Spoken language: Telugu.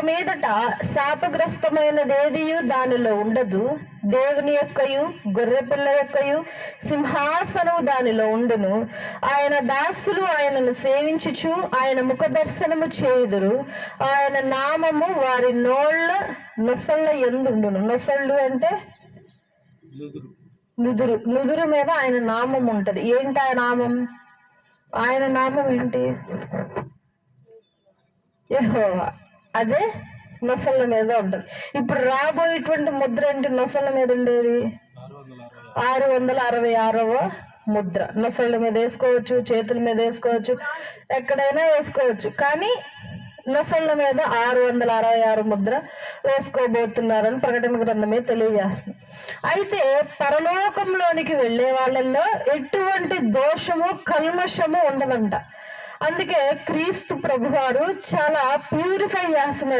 మీదట శాపగ్రస్తమైనదేదియు దానిలో ఉండదు. దేవుని యొక్కయు గొర్రెపిల్ల యొక్కయు సింహాసనము దానిలో ఉండును. ఆయన దాసులు ఆయనను సేవించుచు ఆయన ముఖ దర్శనము చేయుదురు. ఆయన నామము వారి నొసళ్ళ యందుండును. నొసళ్ళు అంటే నుదురు మీద ఆయన నామం ఉంటది. ఏంటి ఆ నామం? ఆయన నామం ఏంటి? యెహోవా. అదే నొసళ్ళ మీద ఉంటది. ఇప్పుడు రాబోయేటువంటి ముద్ర ఏంటి నొసళ్ళ మీద ఉండేది? 666వ ముద్ర. నొసళ్ళ మీద వేసుకోవచ్చు, చేతుల మీద వేసుకోవచ్చు, ఎక్కడైనా వేసుకోవచ్చు. కానీ నొసళ్ళ మీద 666 ముద్ర వేసుకోబోతున్నారని ప్రకటన గ్రంథమే తెలియజేస్తుంది. అయితే పరలోకంలోనికి వెళ్ళే వాళ్ళల్లో ఎటువంటి దోషము కల్మషము ఉండదంట. అందుకే క్రీస్తు ప్రభువారు చాలా ప్యూరిఫై చేస్తున్నాడు.